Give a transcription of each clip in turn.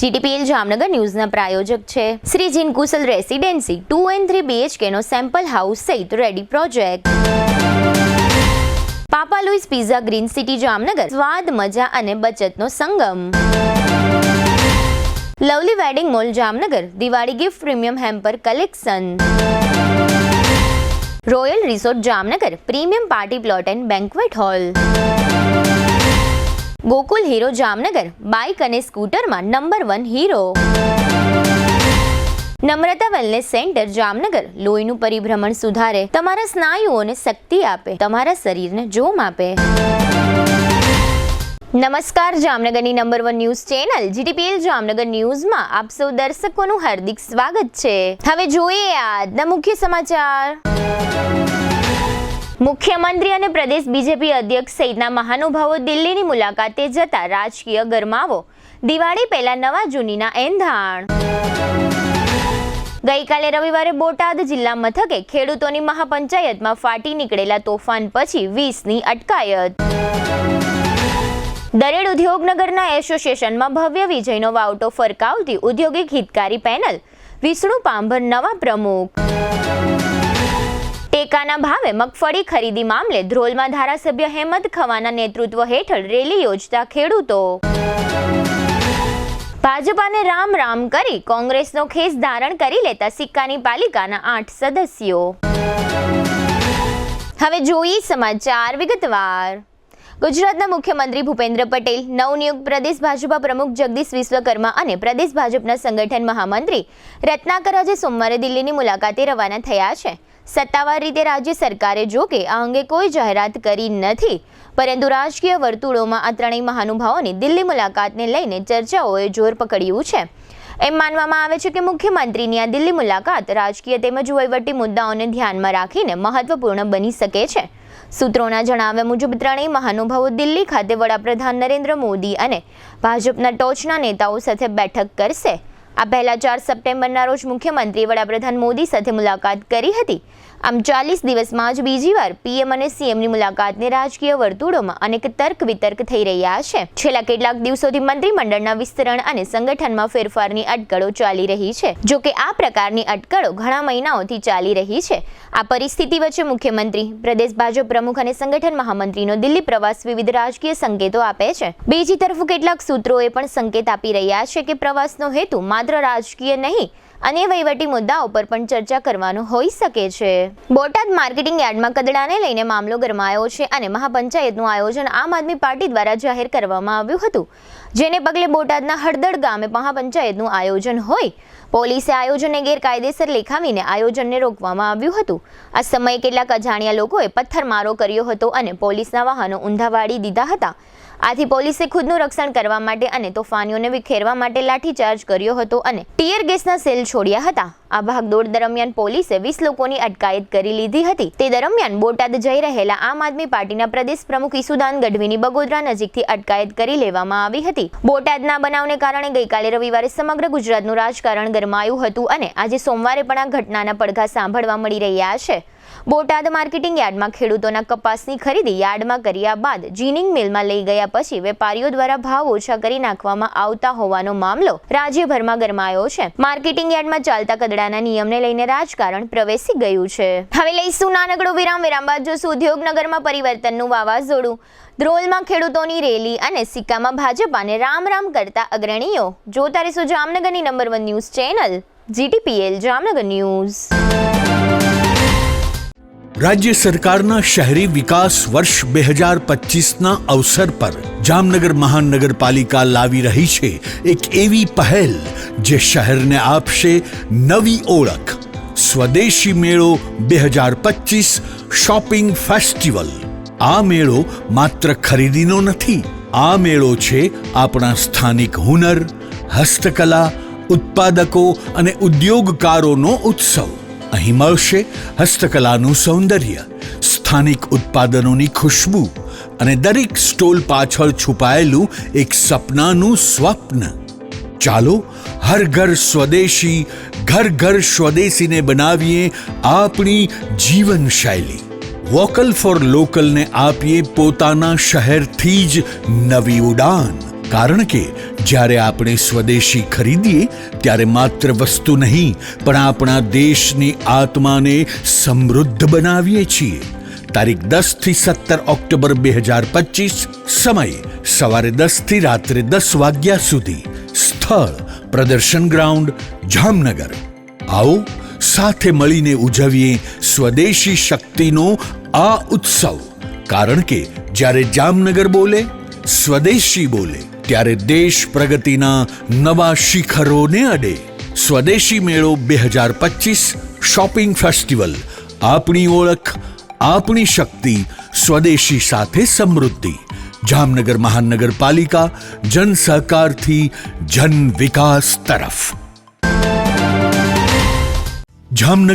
GTPL Jamnagar ન્યૂઝના પ્રાયોજક છે Shri Jin Kushal Residency 2 and 3 BHK નો સેમ્પલ હાઉસ સહિત ready project. Papa Louis Pizza Green City Jamnagar, સ્વાદ, મજા અને બચતનો સંગમ. Lovely wedding Mall Jamnagar, Diwali gift premium hamper collection. Royal Resort Jamnagar, premium party plot and banquet hall. Gokul Hero Jamnagar, bike અને સ્કૂટરમાં number 1 Hero. Namrata Wellness Centre Jamnagar, લોહીનું પરિભ્રમણ સુધારે, તમારા સ્નાયુઓને શક્તિ આપે, તમારા શરીરને જોમ આપે. નમસ્કાર, જામનગરની number 1 news channel GTPL Jamnagar ન્યૂઝમાં આપ સૌ દર્શકોનું હાર્દિક સ્વાગત છે. હવે જોઈએ આજના મુખ્ય સમાચાર. મુખ્યમંત્રી અને પ્રદેશ બીજેપી અધ્યક્ષ સહિતના મહાનુભાવો દિલ્હીની મુલાકાતે જતા રાજકીય ગરમાવો, દિવાળી પહેલા નવા જૂનીના એંધાણ. ગઈકાલે રવિવારે બોટાદ જિલ્લા મથકે ખેડૂતોની મહાપંચાયતમાં ફાટી નીકળેલા તોફાન પછી 20ની અટકાયત. દરેડ ઉદ્યોગનગરના એસોસિએશનમાં ભવ્ય વિજયનો વાવટો ફરકાવતી ઉદ્યોગિક હિતકારી પેનલ, વિષ્ણુ પાંભર નવા પ્રમુખ. ટેકાના ભાવે મગફળી ખરીદી મામલે ધ્રોલમાં ધારાસભ્ય હેમંત ખવાના નેતૃત્વ હેઠળ રેલી યોજતા ખેડૂતો. ભાજપાને રામ રામ કરી કોંગ્રેસનો ખેસ ધારણ કરી લેતા સિક્કાની પાલિકાના 8 સદસ્યો. હવે જોઈએ સમાચાર વિગતવાર. ગુજરાતના મુખ્યમંત્રી ભૂપેન્દ્ર પટેલ, નવનિયુક્ત પ્રદેશ ભાજપા પ્રમુખ જગદીશ વિશ્વકર્મા અને પ્રદેશ ભાજપના સંગઠન મહામંત્રી રત્નાકર આજે સોમવારે દિલ્હીની મુલાકાતે રવાના થયા છે. સત્તાવાર રીતે રાજ્ય સરકારે જો કે આ અંગે કોઈ જાહેરાત કરી નથી, પરંતુ રાજકીય વર્તુળોમાં આ ત્રણેય મહાનુભાવોની દિલ્હી મુલાકાતને લઈને ચર્ચાઓએ જોર પકડ્યું છે. એમ માનવામાં આવે છે કે મુખ્યમંત્રીની આ દિલ્હી મુલાકાત રાજકીય તેમજ વહીવટી મુદ્દાઓને ધ્યાનમાં રાખીને મહત્વપૂર્ણ બની શકે છે. સૂત્રોના જણાવ્યા મુજબ ત્રણેય મહાનુભાવો દિલ્હી ખાતે વડાપ્રધાન નરેન્દ્ર મોદી અને ભાજપના ટોચના નેતાઓ સાથે બેઠક કરશે. આ પહેલા 4 સપ્ટેમ્બરના રોજ મુખ્યમંત્રીએ વડાપ્રધાન મોદી સાથે મુલાકાત કરી હતી. આમ 40 દિવસમાં જ બીજી વાર પીએમ અને સીએમની મુલાકાતને રાજકીય વર્તુળોમાં અનેક તર્ક વિતર્ક થઈ રહ્યા છે. છેલ્લા કેટલાક દિવસોથી મંત્રીમંડળના વિસ્તરણ અને સંગઠનમાં ફેરફારની અટકળો ચાલી રહી છે. જો કે આ પ્રકારની અટકળો ઘણા મહિનાઓથી ચાલી રહી છે. આ પરિસ્થિતિ વચ્ચે મુખ્યમંત્રી, પ્રદેશ ભાજપ પ્રમુખ અને સંગઠન મહામંત્રીનો દિલ્હી પ્રવાસ વિવિધ રાજકીય સંકેતો આપે છે. બીજી તરફ કેટલાક સૂત્રોએ પણ સંકેત આપી રહ્યા છે કે પ્રવાસનો હેતુ માત્ર રાજકીય નહીં, અન્ય વહીવટી મુદ્દાઓ પર પણ ચર્ચા કરવાનો હોઈ શકે છે. બોટાદ માર્કેટિંગ યાર્ડમાં કદડાને લઈને મામલો ગરમાયો છે અને મહાપંચાયતનું આયોજન આમ આદમી પાર્ટી દ્વારા જાહેર કરવામાં આવ્યું હતું, જેને પગલે બોટાદના હળદળ ગામે મહાપંચાયતનું આયોજન હોય પોલીસે આયોજનને ગેરકાયદેસર લેખાવીને આયોજનને રોકવામાં આવ્યું હતું. આ સમયે કેટલાક અજાણ્યા લોકોએ પથ્થરમારો કર્યો હતો અને પોલીસના વાહનો ઊંધા વાળી દીધા હતા. આથી પોલીસે ખુદનું રક્ષણ કરવા માટે અને તોફાનીઓને વિખેરવા માટે લાઠીચાર્જ કર્યો હતો અને ટીયર ગેસના સેલ છોડ્યા હતા. આ ભાગદોડ દરમિયાન પોલીસે 20 લોકોની અટકાયત કરી લીધી હતી. તે દરમિયાન બોટાદ જઈ રહેલા આમ આદમી પાર્ટીના પ્રદેશ પ્રમુખ ઈસુદાન ગઢવીની બગોદરા નજીકથી અટકાયત કરી લેવામાં આવી હતી. બોટાદના બનાવને કારણે ગઈકાલે રવિવારે સમગ્ર ગુજરાતનું રાજકારણ ગરમાયું હતું અને આજે સોમવારે પણ આ ઘટનાના પડઘા સાંભળવા મળી રહ્યા છે. બોટાદ માર્કેટિંગ યાર્ડમાં ખેડૂતોના કપાસની ખરીદી યાર્ડમાં કર્યા બાદ જીનિંગ મિલમાં લઈ ગયા પછી વેપારીઓ દ્વારા ભાવ ઓછા કરી નાખવામાં આવતા હોવાનો મામલો રાજ્યભરમાં ગરમાયો છે. માર્કેટિંગ યાર્ડમાં ચાલતા કદડાના નિયમને લઈને રાજકારણ પ્રવેશી ગયું છે. હવે લઈશું નાનકડો વિરામ બાદ જોશું ઉદ્યોગનગરમાં પરિવર્તનનું વાવાઝોડું, ધ્રોલમાં ખેડૂતોની રેલી અને સિક્કામાં ભાજપાને રામ રામ કરતા અગ્રણીઓ. જોતા રહેશો જામનગરની number 1 news channel GTPL Jamnagar news. राज्य सरकारना शहरी विकास वर्ष 2025 अवसर पर जामनगर महानगरपालिका लावी रही है एक एवी पहल जे शहर ने आपशे नवी ओळख. स्वदेशी मेळो 2025 शॉपिंग फेस्टिवल. आ मेळो मात्र खरीदीनो नथी, आ मेळो छे आपणा स्थानिक हुनर, हस्तकला, उत्पादको અને ઉદ્યોગકારોનો ઉત્સવ. અહીં મળશે હસ્તકલાનું સૌંદર્ય, સ્થાનિક ઉત્પાદનોની ખુશ્બુ અને દરેક સ્ટોલ પાછળ છુપાયેલું એક સપનાનું સ્વપ્ન. ચાલો હર ઘર સ્વદેશી, ઘર ઘર સ્વદેશીને બનાવીએ આપણી જીવનશૈલી. વોકલ ફોર લોકલને આપીએ પોતાના શહેરથી જ નવી ઉડાન. કારણ કે જ્યારે આપણે સ્વદેશી ખરીદીએ ત્યારે માત્ર વસ્તુ નહીં પણ આપણા દેશની આત્માને સમૃદ્ધ બનાવીએ છીએ. તારીખ 10 થી 17 ઓક્ટોબર 2025, સમય સવારે 10 થી રાત્રે 10 વાગ્યા સુધી. સ્થળ પ્રદર્શન ગ્રાઉન્ડ, જામનગર. આવો સાથે મળીને ઉજવીએ સ્વદેશી શક્તિનો આ ઉત્સવ. કારણ કે જ્યારે જામનગર બોલે, સ્વદેશી બોલે, ત્યારે દેશ પ્રગતિના નવા શિખરોને અડે. સ્વદેશી મેળો 2025 શોપિંગ ફેસ્ટિવલ. આપણી ઓળખ, આપણી શક્તિ, સ્વદેશી સાથે સમૃદ્ધિ. જામનગર મહાનગરપાલિકા, જન સહકારથી જન વિકાસ તરફ. જામનગર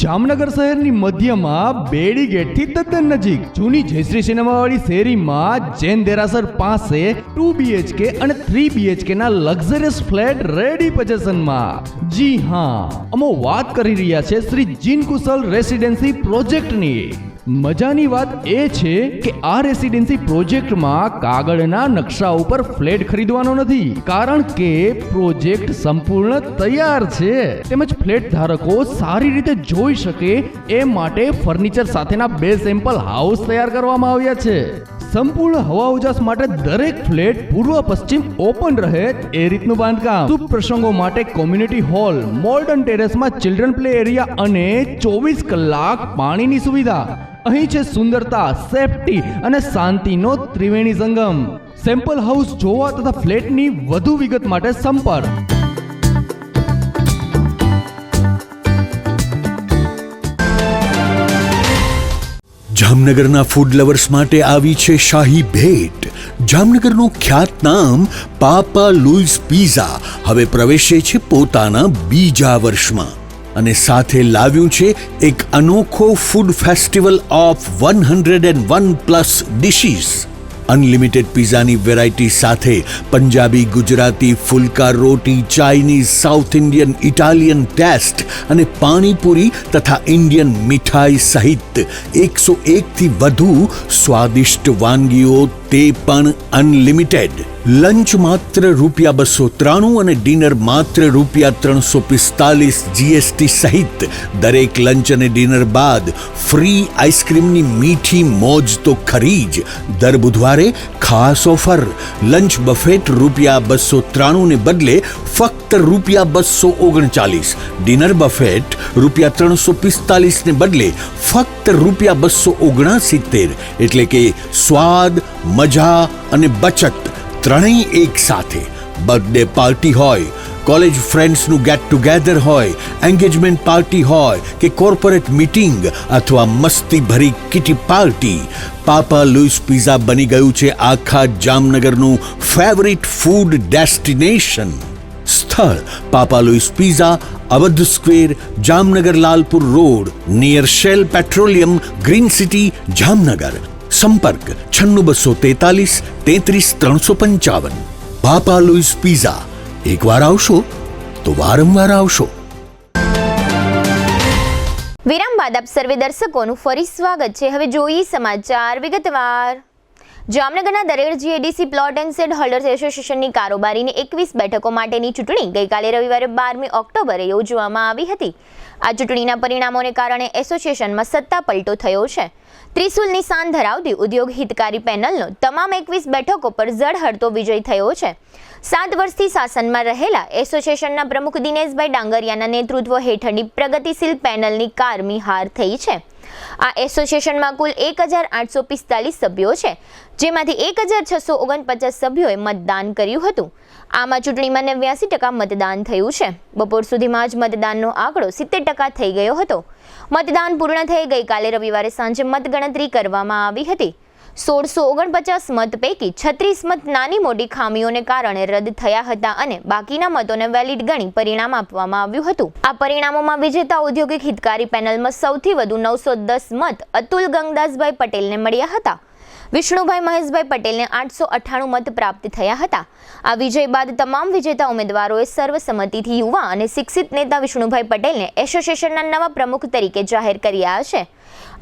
જામનગર શહેરની મધ્યમાં બેડી ગેટથી તદ્દન નજીક જૂની જયશ્રી સિનેમાવાળી શેરીમાં જૈન દેરાસર પાસે 2 BHK અને 3 BHK ના લક્ઝરિયસ ફ્લેટ રેડી પોઝિશનમાં. જી હા, અમે વાત કરી રહ્યા છે શ્રી જીન કુશલ રેસિડેન્સી પ્રોજેક્ટની. મજાની વાત એ છે કે આ રેસિડેન્સી પ્રોજેક્ટમાં કાગળના નકશા ઉપર ફ્લેટ ખરીદવાનો નથી, કારણ કે પ્રોજેક્ટ સંપૂર્ણ તૈયાર છે. તેમજ ફ્લેટ ધારકો સારી રીતે જોઈ શકે એ માટે ફર્નિચર સાથેના 2 સેમ્પલ હાઉસ તૈયાર કરવામાં આવ્યા છે. સંપૂર્ણ હવા ઉજાસ માટે દરેક ફ્લેટ પૂર્વ પશ્ચિમ ઓપન રહે એ રીતનું બાંધકામ. શુભ પ્રસંગો માટે કોમ્યુનિટી હોલ, મોડર્ન ટેરેસમાં ચિલ્ડ્રન પ્લે એરિયા અને 24 કલાક પાણીની સુવિધા. અહીં છે સુંદરતા, સેફટી અને શાંતિનો ત્રિવેણી સંગમ. સેમ્પલ હાઉસ જોવા તથા ફ્લેટની વધુ વિગત માટે સંપર્ક. જામનગરના ફૂડ લવર્સ માટે આવી છે શાહી ભેટ. જામનગરનું ખ્યાતનામ પાપા લુઈસ પિઝા હવે પ્રવેશે છે પોતાના બીજા વર્ષમાં અને સાથે લાવ્યું છે એક અનોખો food festival of 101+ dishes. Unlimited પિઝાની વેરાયટી સાથે પંજાબી, ગુજરાતી, ફુલકા રોટી, Chinese, South Indian, Italian taste અને પાણીપુરી તથા ઇન્ડિયન મીઠાઈ સહિત 101થી વધુ સ્વાદિષ્ટ વાનગીઓ, તે પણ અનલિમિટેડ. લંચ માત્ર ₹293 અને ડિનર માત્ર ₹345 GST સહિત. દરેક લંચ અને ડિનર બાદ ફ્રી આઈસ્ક્રીમની મીઠી મોજ તો ખરી જ. દર બુધવારે ખાસ ઓફર. લંચ બફેટ ₹293 ને બદલે ફક્ત ₹239. ડિનર બફેટ ₹345 ને બદલે ફક્ત ₹279. એટલે કે સ્વાદ, મજા અને બચત ત્રણેય એક સાથે. બર્થડે પાર્ટી હોય, કોલેજ ફ્રેન્ડ્સનું ગેટ ટુગેધર હોય, એન્ગેજમેન્ટ પાર્ટી હોય કે કોર્પોરેટ મીટિંગ અથવા મસ્તી ભરી kitty party, Papa Louis Pizza બની ગયું છે આખા જામનગરનું ફેવરિટ ફૂડ ડેસ્ટિનેશન. સ્થળ Papa Louis Pizza, Awadh square, Jamnagar Lalpur road, near Shell petroleum, Green City, Jamnagar. સંપર્ક 96 243 33 355. Papa Louis Pizza. એકવાર આવશો તો વારંવાર આવશો. વિરામ બાદ આપ સર્વે દર્શકોનું ફરી સ્વાગત છે. હવે જોઈએ સમાચાર વિગતવાર. જામનગરના Dared GIDC plot and shed holders એસોસિએશનની કારોબારીની 21 બેઠકો માટેની ચૂંટણી ગઈકાલે રવિવારે 12મી ઓક્ટોબરે યોજવામાં આવી હતી. આ ચૂંટણીના પરિણામોને કારણે એસોસિએશનમાં સત્તા પલટો થયો છે. ત્રિશુલ નિશાન ધરાવતી ઉદ્યોગ હિતકારી પેનલનો તમામ 21 બેઠકો પર ઝળહળતો વિજય થયો છે. 7 વર્ષથી શાસનમાં રહેલા એસોસિએશનના પ્રમુખ દિનેશભાઈ ડાંગરિયાના નેતૃત્વ હેઠળની પ્રગતિશીલ પેનલની કારમી હાર થઈ છે. આ એસોસિએશનમાં કુલ 1845 સભ્યો છે, જેમાંથી 1649 સભ્યોએ મતદાન કર્યું હતું. આમાં ચૂંટણીમાં 89% મતદાન થયું છે. બપોર સુધીમાં જ મતદાનનો આંકડો 70% થઈ ગયો હતો. મતદાન પૂર્ણ થઈ ગઈકાલે રવિવારે સાંજે મતગણતરી કરવામાં આવી હતી. 1649 મત પૈકી 36 મત નાની મોટી ખામીઓને કારણે રદ થયા હતા અને બાકીના મતોને વેલિડ ગણી પરિણામ આપવામાં આવ્યું હતું. આ પરિણામોમાં વિજેતા ઔદ્યોગિક હિતકારી પેનલમાં સૌથી વધુ 910 મત અતુલ ગંગદાસભાઈ પટેલને મળ્યા હતા. વિષ્ણુભાઈ મહેશભાઈ પટેલને 898 મત પ્રાપ્ત થયા હતા. આ વિજય બાદ તમામ વિજેતા ઉમેદવારોએ સર્વસંમતિથી યુવા અને શિક્ષિત નેતા વિષ્ણુભાઈ પટેલને એસોસિએશનના નવા પ્રમુખ તરીકે જાહેર કર્યા છે.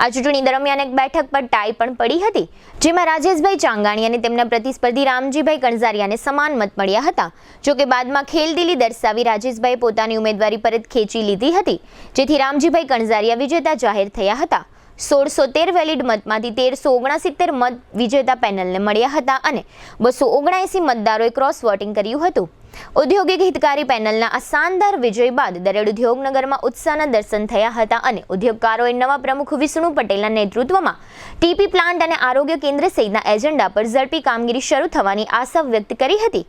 આ ચૂંટણી દરમિયાન એક બેઠક પર ટાઈ પણ પડી હતી, જેમાં રાજેશભાઈ ચાંગાણી અને તેમના પ્રતિસ્પર્ધી રામજીભાઈ કણઝારિયાને સમાન મત મળ્યા હતા. જોકે બાદમાં ખેલદિલી દર્શાવી રાજેશભાઈએ પોતાની ઉમેદવારી પરત ખેંચી લીધી હતી, જેથી રામજીભાઈ કણઝારિયા વિજેતા જાહેર થયા હતા. 1613 વેલિડ મતમાંથી 1369 મત વિજેતા પેનલને મળ્યા હતા અને 279 મતદારોએ ક્રોસ વોટિંગ કર્યું હતું. ઔદ્યોગિક હિતકારી પેનલના આ શાનદાર વિજય બાદ દરેડ ઉદ્યોગનગરમાં ઉત્સાહના દર્શન થયા હતા અને ઉદ્યોગકારોએ નવા પ્રમુખ વિષ્ણુ પટેલના નેતૃત્વમાં ટીપી પ્લાન્ટ અને આરોગ્ય કેન્દ્ર સહિતના એજન્ડા પર ઝડપી કામગીરી શરૂ થવાની આશા વ્યક્ત કરી હતી.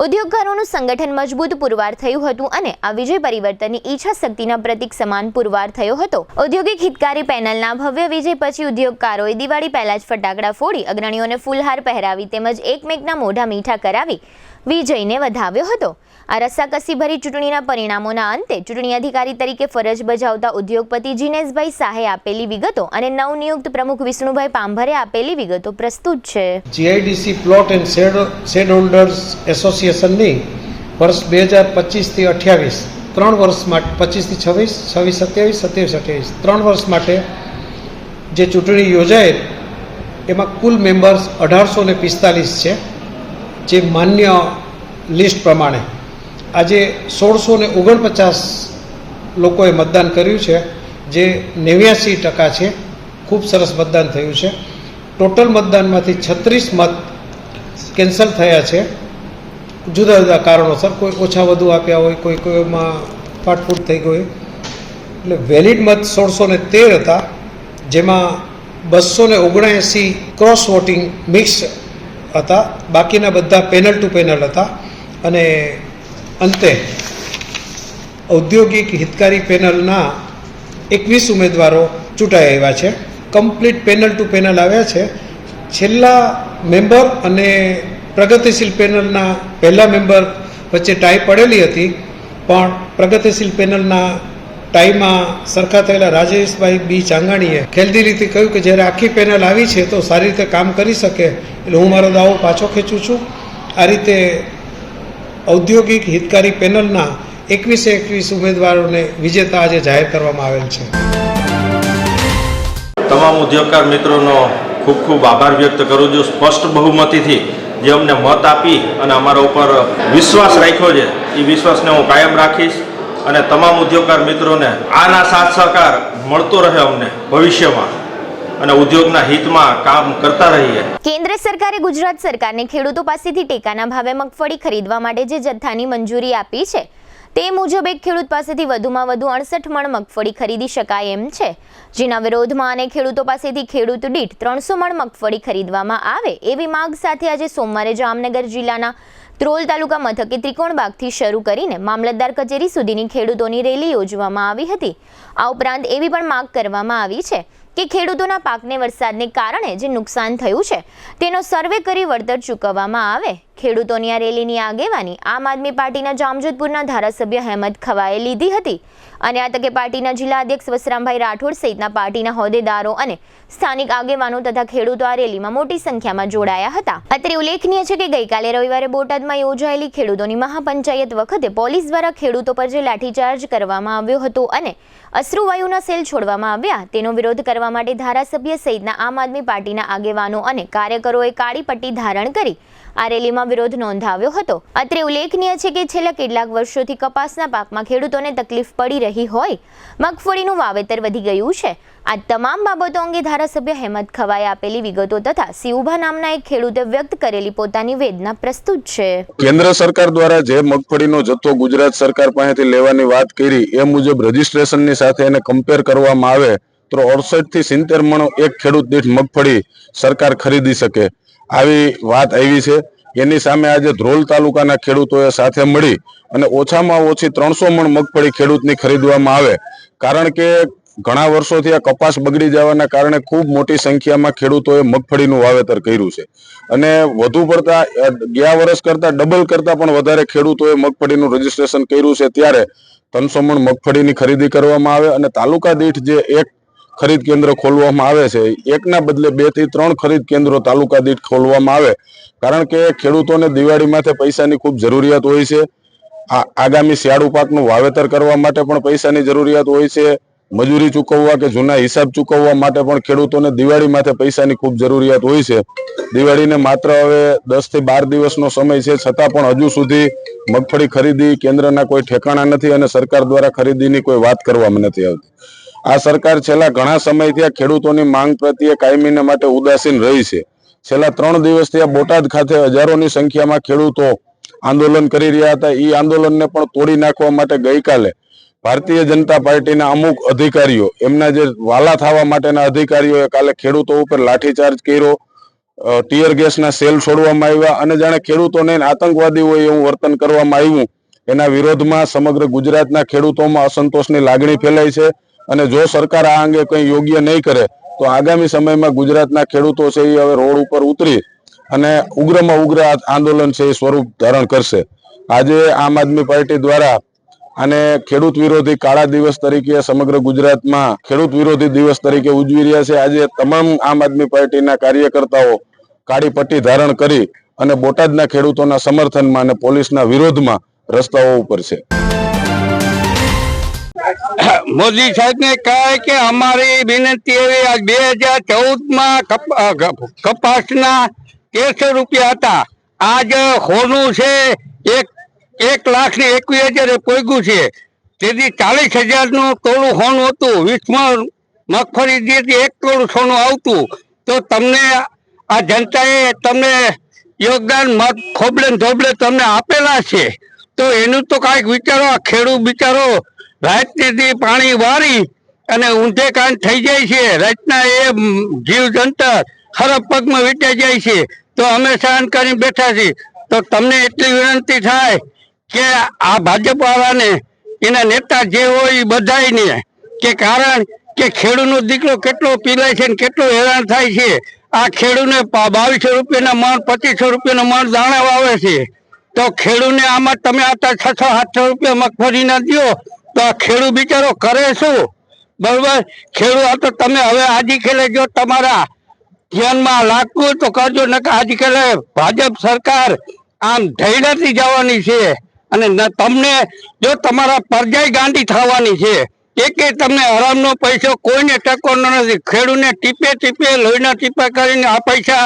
ઉદ્યોગકારોનું સંગઠન મજબૂત પુરવાર થયું હતું અને આ વિજય પરિવર્તનની ઈચ્છા શક્તિના પ્રતીક સમાન પુરવાર થયો હતો. ઔદ્યોગિક હિતકારી પેનલના ભવ્ય વિજય પછી ઉદ્યોગકારોએ દિવાળી પહેલા જ ફટાકડા ફોડી અગ્રણીઓને ફૂલહાર પહેરાવી તેમજ એકમેકના મોઢા મીઠા કરાવી વિજયને વધાવ્યો હતો. આ રસાકસી ભરી ચૂંટણીના પરિણામોના અંતે ચૂંટણી અધિકારી તરીકે ફરજ બજાવતા ઉદ્યોગપતિ જીનેશભાઈ શાહે આપેલી વિગતો અને નવનિયુક્ત પ્રમુખ વિષ્ણુભાઈ પાંભરે આપેલી વિગતો પ્રસ્તુત છે. GIDC plot and shed holders એસોસિએશનની વર્ષ 2025 થી 28 3 વર્ષ માટે 25 થી 26 26 27 27 28 3 વર્ષ માટે જે ચૂંટણી યોજાય એમાં કુલ મેમ્બર્સ 1845 છે. જે માન્ય લિસ્ટ પ્રમાણે આજે 1649 લોકોએ મતદાન કર્યું છે, જે 89% છે. ખૂબ સરસ મતદાન થયું છે. ટોટલ મતદાનમાંથી 36 મત કેન્સલ થયા છે જુદા જુદા કારણોસર. કોઈ ઓછા વધુ આપ્યા હોય, કોઈમાં ફાટફૂટ થઈ ગઈ. એટલે વેલિડ મત 1613 હતા, જેમાં 279 ક્રોસ વોટિંગ મિક્સ હતા. બાકીના બધા પેનલ ટુ પેનલ હતા. અને અંતે ઔદ્યોગિક હિતકારી પેનલના 21 ઉમેદવારો ચૂંટાઈ આવ્યા છે. કમ્પ્લીટ પેનલ ટુ પેનલ આવ્યા છે. છેલ્લા મેમ્બર અને પ્રગતિશીલ પેનલના પહેલા મેમ્બર વચ્ચે ટાઈ પડેલી હતી, પણ પ્રગતિશીલ પેનલના ટાઈમાં સરખા થયેલા રાજેશભાઈ બી ચાંગાણીએ ખેલદિલીથી કહ્યું કે જ્યારે આખી પેનલ આવી છે તો સારી રીતે કામ કરી શકે, એટલે હું મારો દાવો પાછો ખેંચું છું. આ રીતે ઔદ્યોગિક હિતકારી પેનલના 21 ઉમેદવારોને વિજેતા આજે જાહેર કરવામાં આવેલ છે. તમામ ઉદ્યોગકાર મિત્રોનો ખૂબ ખૂબ આભાર વ્યક્ત કરું છું. સ્પષ્ટ બહુમતીથી જે અમને મત આપી અને અમારા ઉપર વિશ્વાસ રાખ્યો છે, એ વિશ્વાસને હું કાયમ રાખીશ અને તમામ ઉદ્યોગકાર મિત્રોને આના સાથ સહકાર મળતો રહે અમને ભવિષ્યમાં અને ઉદ્યોગના હિતમાં કામ કરતા રહીએ. કેન્દ્ર સરકારે ગુજરાત સરકારને ખેડૂતો પાસેથી ટેકાના ભાવે મગફળી ખરીદવા માટે જે જથ્થાની મંજૂરી આપી છે, તે મુજબ એક ખેડૂત પાસેથી વધુમાં વધુ 68 મણ મગફળી ખરીદી શકાય એમ છે, જેના વિરોધમાં અને ખેડૂતો પાસેથી ખેડૂત દીઠ 300 મણ મગફળી ખરીદવામાં આવે એવી માંગ સાથે આજે સોમવારે જામનગર જિલ્લાના ત્રોલ તાલુકા મથકે ત્રિકોણબાગથી શરૂ કરીને મામલતદાર કચેરી સુધીની ખેડૂતોની રેલી યોજવામાં આવી હતી. આ ઉપરાંત એવી પણ માંગ કરવામાં આવી છે કે ખેડૂતોના પાકને વરસાદને કારણે જે નુકસાન થયું છે તેનો સર્વે કરી વળતર ચૂકવવામાં આવે. ખેડૂતોની આ રેલીની આગેવાની આમ આદમી પાર્ટીના જામજોધપુરના ધારાસભ્ય હેમદ ખવાએ લીધી હતી અને આ તકે પાર્ટીના જિલ્લા અધ્યક્ષ વસરામભાઈ રાઠોડ સહિતના પાર્ટીના હોદ્દેદારો અને સ્થાનિક આગેવાનો તથા ખેડૂતો આ રેલીમાં મોટી સંખ્યામાં જોડાયા હતા. અત્રે ઉલ્લેખનીય છે કે ગઈકાલે રવિવારે બોટાદમાં યોજાયેલી ખેડૂતોની મહાપંચાયત વખતે પોલીસ દ્વારા ખેડૂતો પર જે લાઠીચાર્જ કરવામાં આવ્યો હતો અને અશ્રુવાયુના સેલ છોડવામાં આવ્યા તેનો વિરોધ કરવા માટે ધારાસભ્ય સહિતના આમ આદમી પાર્ટીના આગેવાનો અને કાર્યકરોએ કાળી પટ્ટી ધારણ કરી આ રેલીમાં વિરોધ નોંધાવ્યો હતો. અત્રે ઉલ્લેખનીય છે કે છેલ્લા કેટલાક વર્ષોથી કપાસના પાકમાં ખેડૂતોને તકલીફ પડી રહી હોય, મગફળીનું વાવેતર વધી ગયું છે. આ તમામ બાબતો અંગે ધારાસભ્ય હેમદ ખવાએ આપેલી વિગતો તથા સિઉભા નામના એક ખેડૂતે વ્યક્ત કરેલી પોતાની વેદના પ્રસ્તુત છે. કેન્દ્ર સરકાર દ્વારા જે મગફળીનો જથ્થો ગુજરાત સરકાર પાસેથી લેવાની વાત કરી એ મુજબ રજીસ્ટ્રેશનની સાથે એને કમ્પેર કરવામાં આવે તો 68 થી 70 મણ એક ખેડૂત દીઠ મગફળી સરકાર ખરીદી શકે આવી વાત આવી છે. એની સામે આજે ધ્રોલ તાલુકાના ખેડૂતોએ સાથે મળી અને ઓછામાં ઓછી 300 મણ મગફળી ખેડૂતની ખરીદવામાં આવે, કારણ કે ઘણા વર્ષોથી આ કપાસ બગડી જવાના કારણે ખૂબ મોટી સંખ્યામાં ખેડૂતોએ મગફળીનું વાવેતર કર્યું છે અને વધુ પડતા ગયા વર્ષ કરતા ડબલ કરતા પણ વધારે ખેડૂતોએ મગફળીનું રજીસ્ટ્રેશન કર્યું છે. ત્યારે 300 મણ મગફળીની ખરીદી કરવામાં આવે અને તાલુકા દીઠ જે એક ખરીદ કેન્દ્ર ખોલવામાં આવે છે એકના બદલે 2 થી 3 ખરીદ કેન્દ્રો તાલુકા દીઠ ખોલવામાં આવે, કારણ કે ખેડૂતોને દિવાળી માથે પૈસાની ખૂબ જરૂરિયાત હોય છે. આગામી શિયાળુ પાકનું વાવેતર કરવા માટે પણ પૈસાની જરૂરિયાત હોય છે. મજૂરી ચૂકવવા કે જૂના હિસાબ ચૂકવવા માટે પણ ખેડૂતોને દિવાળી માથે પૈસાની ખૂબ જરૂરિયાત હોય છે. દિવાળીને માત્ર હવે 10 થી 12 દિવસનો સમય છે, છતાં પણ હજુ સુધી મગફળી ખરીદી કેન્દ્રના કોઈ ઠેકાણા નથી અને સરકાર દ્વારા ખરીદીની કોઈ વાત કરવામાં નથી આવતી. આ સરકાર છેલ્લા ઘણા સમયથી આ ખેડૂતોની માંગ પ્રત્યે કાયમીને માટે ઉદાસીન રહી છે. છેલ્લા 3 દિવસથી આ બોટાદ ખાતે હજારોની સંખ્યામાં ખેડૂતો આંદોલન કરી રહ્યા હતા. એ આંદોલનને પણ તોડી નાખવા માટે ગઈકાલે ભારતીય જનતા પાર્ટીના અમુક અધિકારીઓ, એમના જે વાલા થવા માટેના અધિકારીઓએ કાલે ખેડૂતો ઉપર લાઠીચાર્જ કર્યો, ટીયર ગેસના સેલ છોડવામાં આવ્યા અને જાણે ખેડૂતોને આતંકવાદી હોય એવું વર્તન કરવામાં આવ્યું. એના વિરોધમાં સમગ્ર ગુજરાતના ખેડૂતોમાં અસંતોષની લાગણી ફેલાઈ છે અને જો સરકાર આ અંગે કંઈ યોગ્ય નહીં કરે તો આગામી સમયમાં ગુજરાતના ખેડૂતો છે એ હવે રોડ ઉપર ઉતરી અને ઉગ્રમાં ઉગ્ર આંદોલન છે એ સ્વરૂપ ધારણ કરશે. આજે આમ આદમી પાર્ટી દ્વારા આને ખેડૂત વિરોધી કાળા દિવસ તરીકે સમગ્ર ગુજરાતમાં ખેડૂત વિરોધી દિવસ તરીકે ઉજવી રહ્યા છે. આજે તમામ આમ આદમી પાર્ટીના કાર્યકર્તાઓ કાળી પટ્ટી ધારણ કરી અને બોટાદના ખેડૂતોના સમર્થનમાં અને પોલીસના વિરોધમાં રસ્તાઓ ઉપર છે. મોદી સાહેબ ને કહે કે અમારી વિનંતી એવી 2014 કપાસના 1300 રૂપિયા હતા, આજ હોનું છે 1,21,000 પોગ્યું છે. તેથી 40,000 નું તોલું હોનું હતું, 20 મણ મગફળી જેથી 1 તોલું સોનું આવતું. તો તમને આ જનતાએ તમને યોગદાન મત ખોબલે ધોબલે તમને આપેલા છે, તો એનું તો કાંઈક વિચારો. આ ખેડૂત બિચારો રાતથી પાણી વારી અને ઊંધે કાન થઈ જાય છે, રાતના એ જીવ જંતર ખરાબ પગમાં વીટાઈ જાય છે. તો અમે સહન કરીને બેઠા છીએ. તો તમને એટલી વિનંતી થાય કે આ ભાજપ વાળાને એના નેતા જે હોય એ બધાને કે, કારણ કે ખેડૂતનો દીકરો કેટલો પીલાય છે ને કેટલો હેરાન થાય છે. આ ખેડૂતને 2200 રૂપિયાના મણ 2500 રૂપિયાના મણ દાણા વાવે છે, તો ખેડૂતને આમાં તમે આતા 600-700 રૂપિયા મગફળીના દો તો આ ખેડૂત બિચારો કરે શું? બરોબર, ખેડૂત આ તો તમે હવે આજકાલે જો તમારા ધ્યાનમાં લાગતું હોય તો કરજો, ન આજકાલે ભાજપ સરકાર આમ ઢૈલાથી જવાની છે અને તમને જો તમારા પરજાઈ ગાંડી થવાની છે. એકે તમને હરામનો પૈસો કોઈને ટકોનો નથી. ખેડૂતને ટીપે ટીપે લોહીના ટીપા કરીને આ પૈસા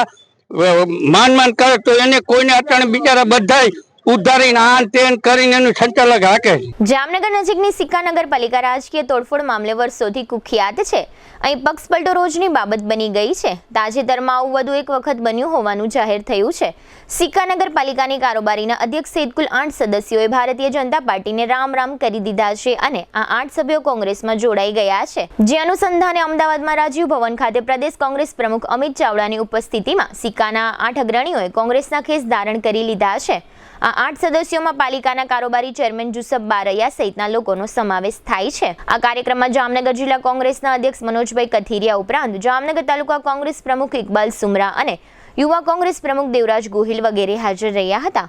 માન કરે તો એને કોઈને અટાણે બિચારા બધાય ઉધારીને આન તેન કરીને એનું સંચાલક હાકે. જામનગર નજીકની સિક્કા નગરપાલિકા રાજકીય તોડફોડ મામલે વર્ષોથી કુખ્યાત છે. અહીં પક્ષપલટો રોજની બાબત બની ગઈ છે. તાજેતરમાં આવું વધુ એક વખત બન્યું હોવાનું જાહેર થયું છે. સિક્કા નગરપાલિકાની કારોબારીના અધ્યક્ષ સહિત કુલ 8 સદસ્યોએ ભારતીય જનતા પાર્ટીને રામ કરી દીધા છે અને આ 8 સભ્યો કોંગ્રેસમાં જોડાઈ ગયા છે. જે અનુસંધાને અમદાવાદમાં રાજીવ ભવન ખાતે પ્રદેશ કોંગ્રેસ પ્રમુખ અમિત ચાવડાની ઉપસ્થિતિમાં સિક્કાના 8 અગ્રણીઓએ કોંગ્રેસના ખેસ ધારણ કરી લીધા છે. આ 8 સદસ્યોમાં પાલિકાના કારોબારી ચેરમેન જુસફ બારૈયા સહિતના લોકોનો સમાવેશ થાય છે. આ કાર્યક્રમમાં જામનગર જિલ્લા કોંગ્રેસના અધ્યક્ષ મનોજભાઈ કથિરિયા ઉપરાંત જામનગર તાલુકા કોંગ્રેસ પ્રમુખ ઇકબાલ સુમરા અને યુવા કોંગ્રેસ પ્રમુખ દેવરાજ ગોહિલ વગેરે હાજર રહ્યા હતા.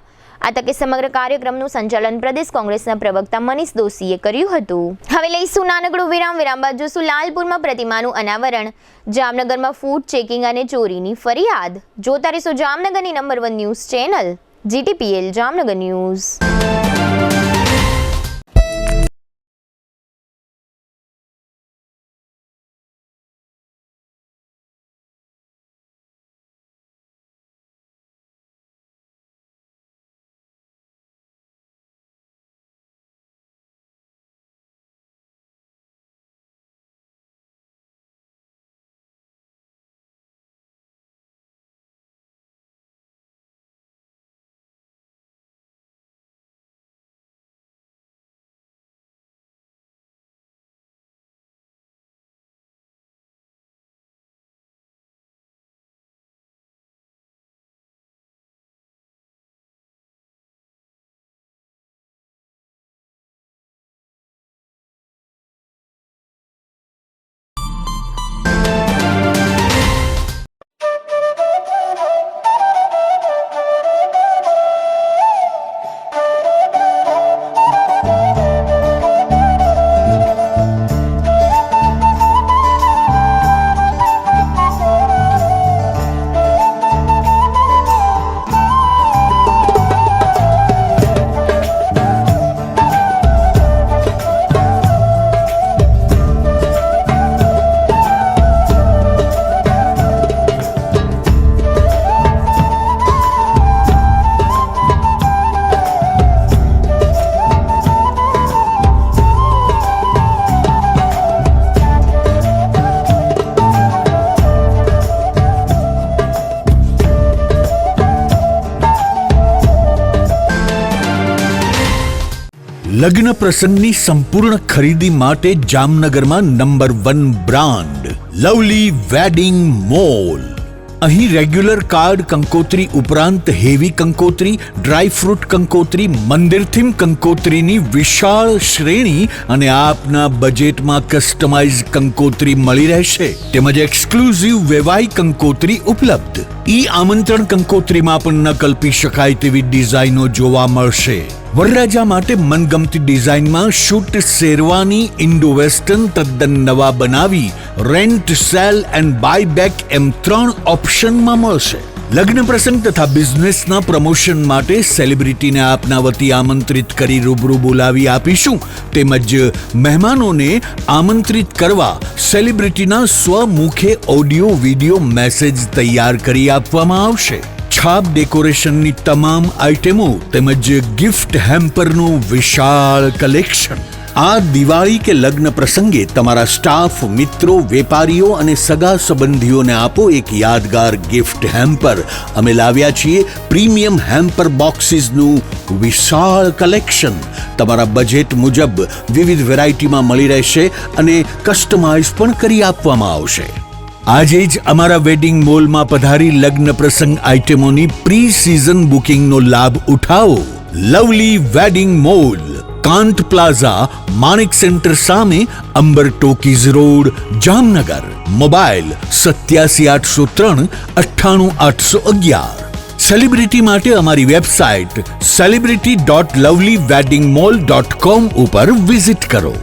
આ તકે સમગ્ર કાર્યક્રમનું સંચાલન પ્રદેશ કોંગ્રેસના પ્રવક્તા મનીષ દોશીએ કર્યું હતું. હવે લઈશું નાનકડું વિરામ બાદ જોશું લાલપુરમાં પ્રતિમાનું અનાવરણ, જામનગરમાં ફૂડ ચેકિંગ અને ચોરીની ફરિયાદ. જોતા રહેશો જામનગરની number 1 news channel GTPL Jamnagar news. લગ્ન પ્રસંગની સંપૂર્ણ ખરીદી માટે જામનગરમાં number 1 brand lovely wedding mall. અહીં રેગ્યુલર કાર્ડ કંકોત્રી ઉપરાંત હેવી કંકોત્રી, ડ્રાય ફ્રૂટ કંકોત્રી, મંદિર થીમ કંકોત્રીની વિશાળ શ્રેણી અને આપના બજેટમાં કસ્ટમાઇઝ કંકોત્રી મળી રહેશે. તેમજ એક્સક્લુઝિવ વેવાઈ કંકોત્રી ઉપલબ્ધ. આમંત્રણ કંકોત્રીમાં પણ ન કલ્પી શકાય તેવી ડિઝાઇનો જોવા મળશે. વરરાજા માટે મનગમતી ડિઝાઇનમાં શૂટ શેરવાની ઇન્ડો વેસ્ટર્ન તદ્દન નવા બનાવી rent, sale and buy back એમ 3 ઓપ્શનમાં મળશે. લગ્ન પ્રસંગ તથા બિઝનેસના પ્રમોશન માટે સેલિબ્રિટીને આપના વતી આમંત્રિત કરી રૂબરૂ બોલાવી આપીશું. તેમજ મહેમાનોને આમંત્રિત કરવા સેલિબ્રિટીના સ્વમુખે ઓડિયો વિડિયો મેસેજ તૈયાર કરી આપવામાં આવશે. છાપ ડેકોરેશનની તમામ આઇટમો તેમજ ગિફ્ટ હેમ્પરનું વિશાળ કલેક્શન. આ દિવાળી કે લગ્ન પ્રસંગે તમારા સ્ટાફ, મિત્રો, વેપારીઓ અને સગા સંબંધીઓને આપો એક યાદગાર ગિફ્ટ હેમ્પર. અમે લાવ્યા છીએ પ્રીમિયમ હેમ્પર બોક્સીસનું વિશાળ કલેક્શન. તમારા બજેટ મુજબ વિવિધ વેરાયટીમાં મળી રહેશે અને કસ્ટમાઇઝ પણ કરી આપવામાં આવશે. આજે જ અમારા વેડિંગ મોલમાં પધારી લગ્ન પ્રસંગ આઇટમોની પ્રી સિઝન બુકિંગનો લાભ ઉઠાવો. Lovely wedding mall, Kant plaza, Manek centre સામે, Ambar talkies road, Jamnagar. Mobile 87 803 98 811. Celebrity માટે અમારી વેબસાઇટ celebrity.lovelyweddingmall.com ઉપર વિઝિટ કરો.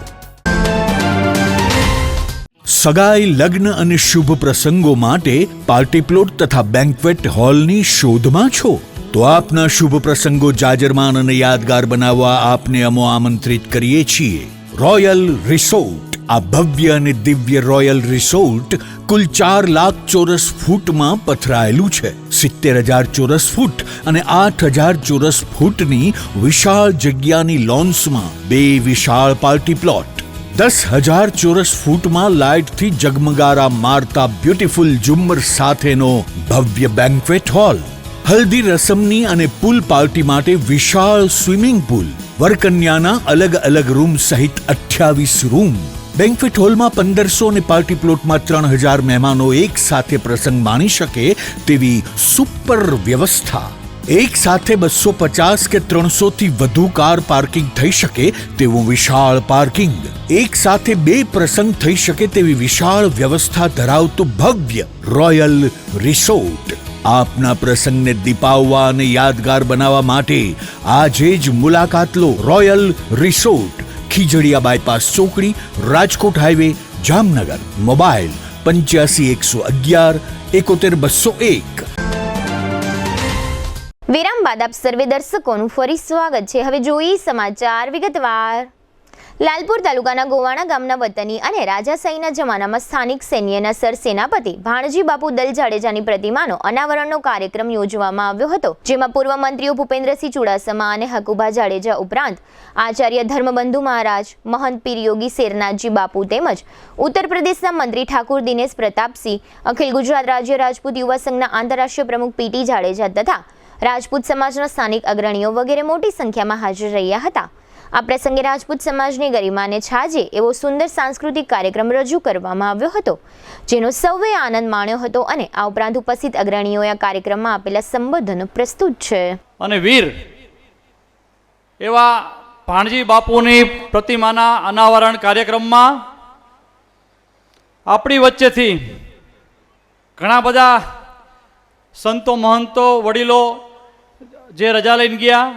સગાઈ, લગ્ન અને શુભ પ્રસંગો માટે પાર્ટી પ્લોટ તથા બેન્ક્વેટ હોલની શોધમાં છો? તો આપના શુભ પ્રસંગો જાજરમાન અને યાદગાર બનાવવા આપને અમો આમંત્રિત કરીએ છીએ. Royal resort. આ ભવ્ય અને દિવ્ય રોયલ રિસોર્ટ કુલ 4 લાખ ચોરસ ફૂટમાં પથરાયેલું છે. 70,000 ચોરસ ફૂટ અને 8,000 ચોરસ ફૂટની વિશાળ જગ્યાની લોન્સમાં 2 વિશાળ પાર્ટી પ્લોટ. 10,000 ચોરસ ફૂટમાં લાઇટથી જગમગારા મારતા બ્યુટીફુલ ઝુમ્મર સાથેનો ભવ્ય બેન્ક્વેટ હોલ. હલ્દી રસમની અને પૂલ પાર્ટી માટે વિશાળ સ્વિમિંગ પૂલ. વરકન્યાના અલગ અલગ રૂમ સહિત 28 રૂમ. બેન્ક્વેટ હોલમાં 1500 અને પાર્ટી પ્લોટમાં 3,000 મહેમાનો એક સાથે પ્રસંગ માણી શકે તેવી સુપર વ્યવસ્થા. એક સાથે 250 કે 300 થી વધુ કાર પાર્કિંગ થઈ શકે તેવું વિશાળ પાર્કિંગ, એક સાથે 2 પ્રસંગ થઈ શકે તેવી વિશાળ વ્યવસ્થા ધરાવતું ભવ્ય રોયલ રિસોર્ટ. આપના પ્રસંગને દીપાવવા અને યાદગાર બનાવવા માટે આજે જ મુલાકાત લો. રોયલ રિસોર્ટ, ખીજડીયા બાયપાસ ચોકડી, રાજકોટ હાઈવે, જામનગર. મોબાઈલ 85 111 71 201. વિરામ બાદ આપ સર્વે દર્શકોનું ફરી સ્વાગત છે. હવે જોઈએ સમાચાર વિગતવાર. લાલપુર તાલુકાના ગોવાણા ગામના વતની અને રાજાશાહીના જમાનામાં સ્થાનિક સૈન્યના સરસેનાપતિ ભાણજી બાપુ દલ જાડેજાની પ્રતિમાનો અનાવરણનો કાર્યક્રમ યોજવામાં આવ્યો હતો, જેમાં પૂર્વ મંત્રીઓ ભૂપેન્દ્રસિંહ ચુડાસમા અને હકુબા જાડેજા ઉપરાંત આચાર્ય ધર્મબંધુ મહારાજ, મહંત પીર યોગી શેરનાથજી બાપુ તેમજ ઉત્તર પ્રદેશના મંત્રી ઠાકુર દિનેશ પ્રતાપસિંહ, અખિલ ગુજરાત રાજ્ય રાજપૂત યુવા સંઘના આંતરરાષ્ટ્રીય પ્રમુખ પીટી જાડેજા તથા રાજપૂત સમાજના સ્થાનિક અગ્રણીઓ વગેરે મોટી સંખ્યામાં હાજર રહ્યા હતા. આ પ્રસંગે રાજપૂત સમાજની ગરિમાને છાજે એવો સુંદર સાંસ્કૃતિક કાર્યક્રમ રજૂ કરવામાં આવ્યો હતો, જેનો સૌએ આનંદ માણ્યો હતો અને આ ઉપરાંત ઉપસ્થિત અગ્રણીઓએ આ કાર્યક્રમમાં આપેલા સંબોધનો પ્રસ્તુત છે. અને વીર એવા ભાણજી બાપુની પ્રતિમાના અનાવરણ કાર્યક્રમમાં આપણી વચ્ચેથી ઘણા બધા સંતો, મહંતો, વડીલો જે રજા લઈને ગયા,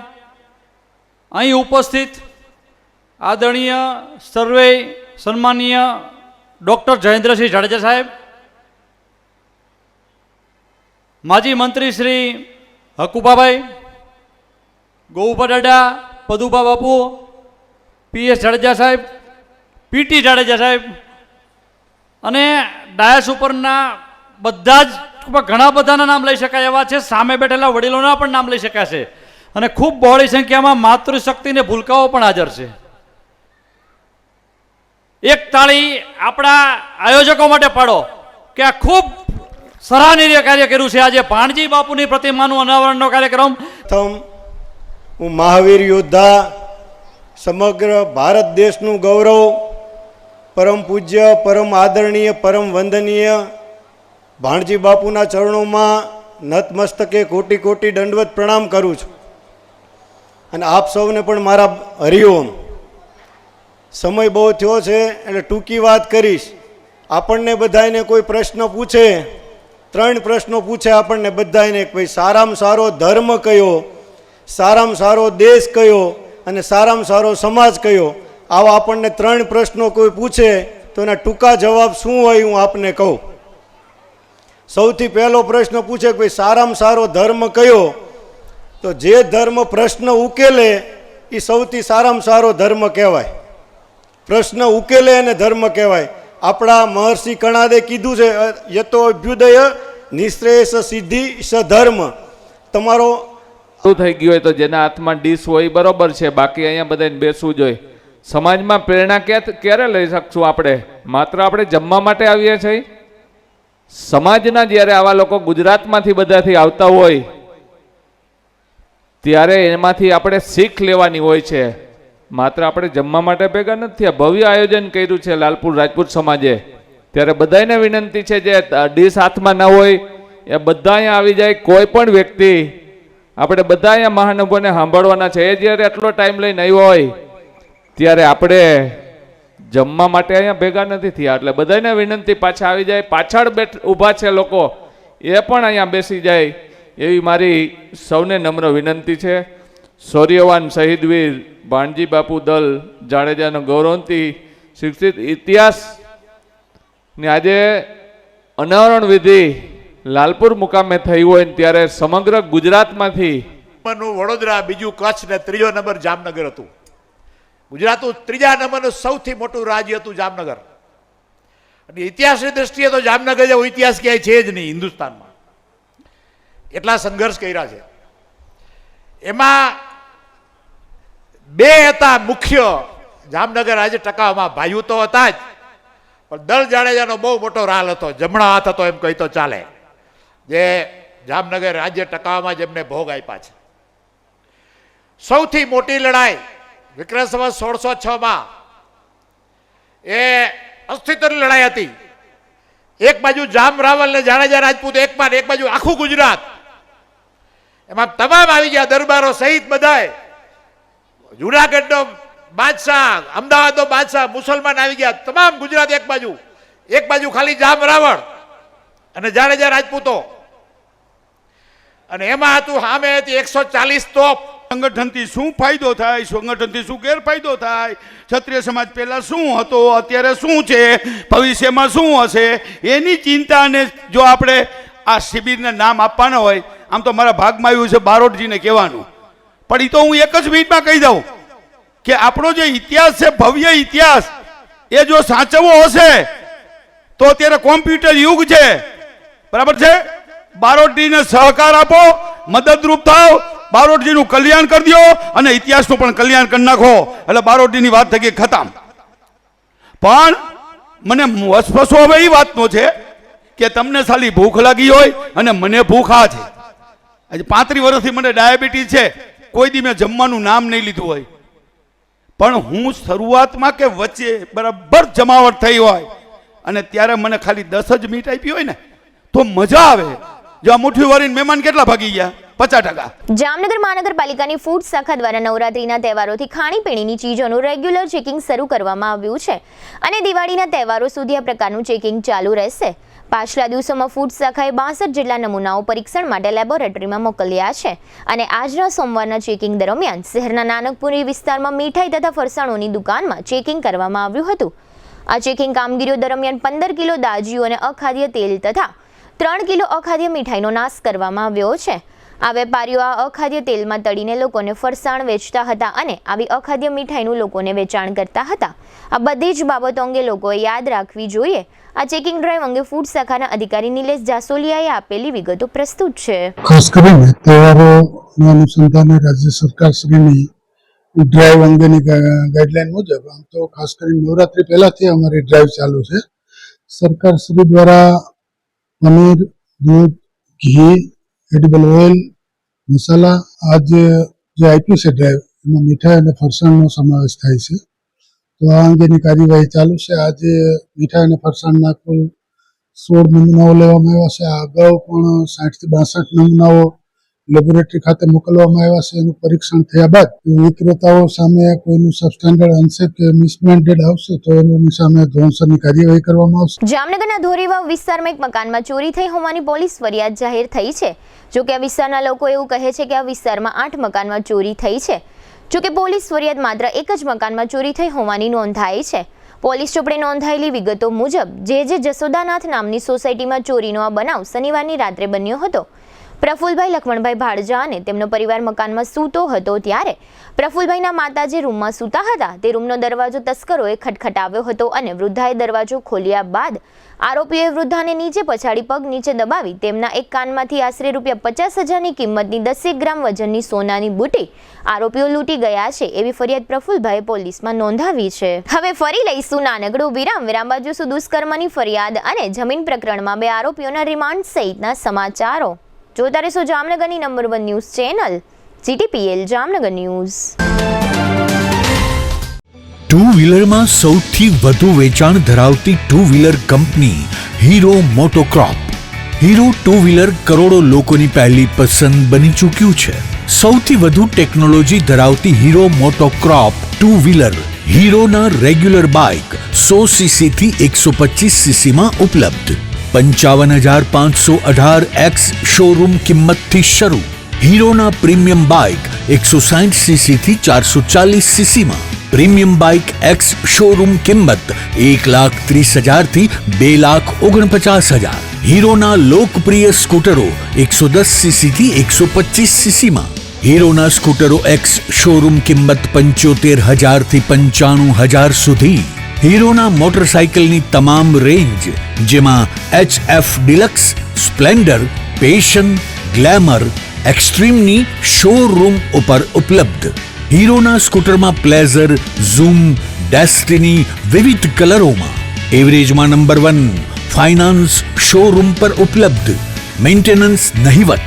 અહીં ઉપસ્થિત આદરણીય સર્વે સન્માનીય ડૉક્ટર જયેન્દ્રસિંહ જાડેજા સાહેબ, માજી મંત્રી શ્રી હકુબાભાઈ, ગોઉભા દાદા, પદુભા બાપુ, PS જાડેજા સાહેબ, PT જાડેજા સાહેબ અને ડાયસ ઉપરના બધા જ ઘણા બધાના નામ લઈ શકાય એવા છે. સામે બેઠેલા વડીલોના પણ નામ લઈ શકાશે અને ખૂબ બહોળી સંખ્યામાં માતૃશક્તિ ને ભૂલકાઓ પણ હાજર છે. એક તાળી આપણા આયોજકો માટે પાડો કે આ ખૂબ સરાહનીય કાર્ય કર્યું છે. આજે ભાણજી બાપુની પ્રતિમાનું અનાવરણનો કાર્યક્રમ. હું મહાવીર યોદ્ધા, સમગ્ર ભારત દેશનું ગૌરવ, પરમ પૂજ્ય, પરમ આદરણીય, પરમ વંદનીય ભાણજી બાપુના ચરણોમાં નતમસ્તકે કોટી કોટી દંડવત પ્રણામ કરું છું. અને આપ સૌને પણ મારા હરિઓમ. સમય બહુ થયો છે એટલે ટૂંકી વાત કરીશ. આપણને બધાને કોઈ પ્રશ્ન પૂછે, 3 પ્રશ્નો પૂછે આપણને બધાને, ભાઈ સારામાં સારો ધર્મ કયો, સારામાં સારો દેશ કયો અને સારામાં સારો સમાજ કયો? આવા આપણને 3 પ્રશ્નો કોઈ પૂછે તો એના ટૂંકા જવાબ શું હોય હું આપને કહું. સૌથી પહેલો પ્રશ્ન પૂછે કે ભાઈ સારામાં સારો ધર્મ કયો? તો જે ધર્મ પ્રશ્ન ઉકેલે એ સૌથી સારામાં સારો ધર્મ કહેવાય. પ્રશ્ન ઉકેલે અને ધર્મ કહેવાય. આપણા મહર્ષિ કણાદે કીધું છે, યતો અભ્યુદય નિશ્રેષ સિદ્ધિ સધર્મ. તમારો થઈ ગયું હોય તો જેના હાથમાં ડીશ હોય બરોબર છે, બાકી અહીંયા બધાને બેસવું જોઈએ. સમાજમાં પ્રેરણા ક્યારે લઈ શકશું આપણે? માત્ર આપણે જમવા માટે આવીએ છીએ? સમાજના જ્યારે આવા લોકો ગુજરાતમાંથી બધાથી આવતા હોય ત્યારે એમાંથી આપણે શીખ લેવાની હોય છે. માત્ર આપણે જમવા માટે ભેગા નથી. ભવ્ય આયોજન કર્યું છે લાલપુર રાજપૂત સમાજે. ત્યારે બધાને વિનંતી છે જે ડીશ હાથમાં ના હોય એ બધા અહીંયા આવી જાય. કોઈ પણ વ્યક્તિ, આપણે બધા અહીંયા મહાનુભાવોને સાંભળવાના છે. એ જ્યારે એટલો ટાઈમ લઈને આવ્યો હોય ત્યારે આપણે જમવા માટે અહીંયા ભેગા નથી થયા. એટલે બધાને વિનંતી પાછા આવી જાય. પાછળ ઊભા છે લોકો, એ પણ અહીંયા બેસી જાય એવી મારી સૌને નમ્ર વિનંતી છે. શૌર્યવાન શહીદવીર ભાણજી બાપુ દલ જાડેજાનો ગૌરવથી શિક્ષિત ઇતિહાસની આજે અનાવરણ વિધિ લાલપુર મુકામે થઈ હોય ત્યારે સમગ્ર ગુજરાતમાંથી વડોદરા, બીજું કચ્છ ને 3જો નંબર જામનગર હતું. ગુજરાતનું 3જા નંબરનું સૌથી મોટું રાજ્ય હતું જામનગર. અને ઇતિહાસની દ્રષ્ટિએ તો જામનગર જેવો ઇતિહાસ ક્યાંય છે જ નહીં હિન્દુસ્તાનમાં. એટલા સંઘર્ષ કર્યા છે. એમાં 2 હતા મુખ્ય જામનગર આજે ટકાવવામાં. ભાઈઓ તો હતા જ, પણ દલ જાડેજાનો બહુ મોટો રાલ હતો, જમણા હાથ હતો એમ કહી તો ચાલે, જે જામનગર રાજ્ય ટકાવવામાં જેમને ભોગ આપ્યા છે. સૌથી મોટી લડાઈ વિક્રમ સંવત 1606માં એ અસ્તિત્વની લડાઈ હતી. એક બાજુ જામ રાવલ ને જાડેજા રાજપૂત એક બાજુ આખું ગુજરાત. એમાં તમામ આવી ગયા, દરબારો સહિત બધાય. જુનાગઢનો બાદશાહ, અમદાવાદનો બાદશાહ, મુસલમાન આવી ગયા, તમામ ગુજરાત એક બાજુ ખાલી જામ રાવણ અને જાડેજા રાજપૂતો, અને એમાં હતું સામે હતી 140 તોપ. સંગઠનથી શું ફાયદો થાય, સંગઠનથી શું ગેરફાયદો થાય, ક્ષત્રિય સમાજ પહેલા શું હતો, અત્યારે શું છે, ભવિષ્યમાં શું હશે, એની ચિંતા. અને જો આપણે આ શિબિરને નામ આપવાના હોય, આમ તો મારા ભાગમાં આવ્યું છે બારોટજીને કહેવાનું, પણ એ તો હું એક જ મિનિટમાં કહી દઉં કે આપણો જે ઇતિહાસ છે, ભવ્ય ઇતિહાસ, એ જો સાચવવો હશે તો અત્યારે કોમ્પ્યુટર યુગ છે, બરાબર છે. બારોટજીને સહકાર આપો, મદદરૂપ થાવ, બારોટજીનું કલ્યાણ કરી દો અને ઇતિહાસનું પણ કલ્યાણ કરી નાખો, એટલે બારોટજીની વાત થઈ ગઈ ખતમ. પણ મને વસવસો હવે એ વાતનો છે કે તમને ખાલી ભૂખ લાગી હોય અને મને ભૂખ આ છે. આજે 35 વર્ષથી મને ડાયાબિટીસ છે, કોઈ દી મેં જમવાનું નામ નહીં લીધું હોય, પણ હું શરૂઆતમાં કે વચ્ચે બરાબર જમાવટ થઈ હોય અને ત્યારે મને ખાલી 10 જ મિનિટ આપી હોય ને તો મજા આવે. જો આ મુઠ્ઠી વાળીને મહેમાન કેટલા ભાગી ગયા? 50%. જામનગર મહાનગરપાલિકાની ફૂડ શાખા દ્વારા નવરાત્રીના તહેવારોથી ખાણીપીણીની ચીજોનું રેગ્યુલર ચેકિંગ શરૂ કરવામાં આવ્યું છે અને દિવાળીના તહેવારો સુધી આ પ્રકારનું ચેકિંગ ચાલુ રહેશે. પાછલા દિવસોમાં ફૂડ શાખાએ 62 જેટલા નમૂનાઓ પરીક્ષણ માટે લેબોરેટરીમાં મોકલ્યા છે અને આજના સોમવારના ચેકિંગ દરમિયાન શહેરના નાનકપુરી વિસ્તારમાં મીઠાઈ તથા ફરસાણોની દુકાનમાં ચેકિંગ કરવામાં આવ્યું હતું. આ ચેકિંગ કામગીરીઓ દરમિયાન 15 કિલો દાજીઓ અને અખાદ્ય તેલ તથા 3 કિલો અખાદ્ય મીઠાઈનો નાશ કરવામાં આવ્યો છે. આ વેપારીઓ આ અખાદ્ય તેલમાં તળીને લોકોને ફરસાણ વેચતા હતા અને આવી અખાદ્ય મીઠાઈનું લોકોને વેચાણ કરતા હતા. આ બધી જ બાબતો અંગે લોકોએ યાદ રાખવી જોઈએ. આ ચેકિંગ ડ્રાઈવ અંગે ફૂડ શાખાના અધિકારી નિલેશ જાસોલિયાએ આપેલી વિગતો પ્રસ્તુત છે. ખાસ કરીને તહેવારોના અનુસંધાને રાજ્ય સરકાર શ્રીની ડ્રાઈવ અંગેની ગાઈડલાઈન મુજબ આમ તો ખાસ કરીને નવરાત્રી પહેલાથી અમારી ડ્રાઈવ ચાલુ છે. સરકાર શ્રી દ્વારા પનીર, દૂધ, ઘી, એડિબલ ઓઇલ, મસાલા, આ જે આપ્યું છે ડ્રાઈવ, એમાં મીઠાઈ અને ફરસાણનો સમાવેશ થાય છે. તો આ અંગેની કાર્યવાહી ચાલુ છે. આજે મીઠાઈ અને ફરસાણના કુલ 16 નમૂનાઓ લેવામાં આવ્યા છે. આ અગાઉ પણ 60 થી 62 નમૂનાઓ લેબોરેટરી ખાતે મોકલવામાં આવ્યા છે. એનું પરીક્ષણ થયા બાદ વિક્રેતાઓ સામે કોઈનું સબસ્ટેન્ડર્ડ અંશે કે મિસબ્રાન્ડેડ આવશે તો એની સામે ધોરણસરની કાર્યવાહી કરવામાં આવશે. જામનગરના ધોરીવાવ વિસ્તારમાં એક મકાનમાં ચોરી થઈ હોવાની પોલીસ ફરિયાદ જાહેર થઈ છે. જોકે આ વિસ્તારના લોકો એવું કહે છે કે આ વિસ્તારમાં 8 મકાનમાં ચોરી થઈ છે. જોકે પોલીસ ફરિયાદ માત્ર એક જ મકાનમાં ચોરી થઈ હોવાની નોંધાઈ છે. પોલીસ ચોપડે નોંધાયેલી વિગતો મુજબ જે જસોદાનાથ નામની સોસાયટીમાં ચોરીનો આ બનાવ શનિવારની રાત્રે બન્યો હતો. પ્રફુલભાઈ લખમણભાઈ ભાડજા અને તેમનો પરિવાર મકાનમાં સૂતો હતો ત્યારે પ્રફુલભાઈના માતા જે રૂમમાં સૂતા હતા તે રૂમનો દરવાજો તસ્કરોએ ખટખટાવ્યો હતો અને વૃદ્ધાએ દરવાજો ખોલ્યા બાદ આરોપીઓએ વૃદ્ધાને નીચે પછાડી પગ નીચે દબાવી તેમના એક કાનમાંથી આશરે ₹50,000ની કિંમતની 10 ગ્રામ વજનની સોનાની બુટ્ટી આરોપીઓ લૂંટી ગયા છે એવી ફરિયાદ પ્રફુલભાઈએ પોલીસમાં નોંધાવી છે. હવે ફરી લઈશું નાનકડું વિરામ બાદ જોશું દુષ્કર્મની ફરિયાદ અને જમીન પ્રકરણમાં 2 આરોપીઓના રિમાન્ડ સહિતના સમાચારો. જોતા રહેશો જામનગરની number 1 news channel GTPL Jamnagar news. Two વ્હીલરમાં સૌથી વધુ વેચાણ ધરાવતી two wheeler company Hero MotoCorp. Hero two wheeler કરોડો લોકોની પહેલી પસંદ બની ચૂક્યું છે. સૌથી વધુ ટેકનોલોજી ધરાવતી હીરો મોટોક્રોપ ટુ વ્હીલર હીરોના રેગ્યુલર બાઇક 100cc થી 125cc માં ઉપલબ્ધ. 55,518 શોરૂમ કિંમતથી શરૂ. હીરોના પ્રીમિયમ બાઇક 160cc થી 440cc માં. પ્રીમિયમ બાઇક એક્સ શોરૂમ કિંમત 1,30,000 થી 2,49,000. હીરોના લોકપ્રિય સ્કૂટરો 110cc થી 125cc માં. હીરોના સ્કૂટરો એક્સ શોરૂમ કિંમત 75,000 થી 95,000 સુધી. હીરોના મોટરસાઇકલની તમામ રેન્જ જેમાં HF Deluxe, Splendor, Passion, Glamour, એક્સ્ટ્રીમની શોરૂમ ઉપર ઉપલબ્ધ. હીરોના સ્કૂટરમાં પ્લેઝર, ઝૂમ, ડેસ્ટિની વિવિધ કલરોમાં. એવરેજમાં નંબર 1. ફાઇનાન્સ શોરૂમ પર ઉપલબ્ધ. મેન્ટેનન્સ નહિવત.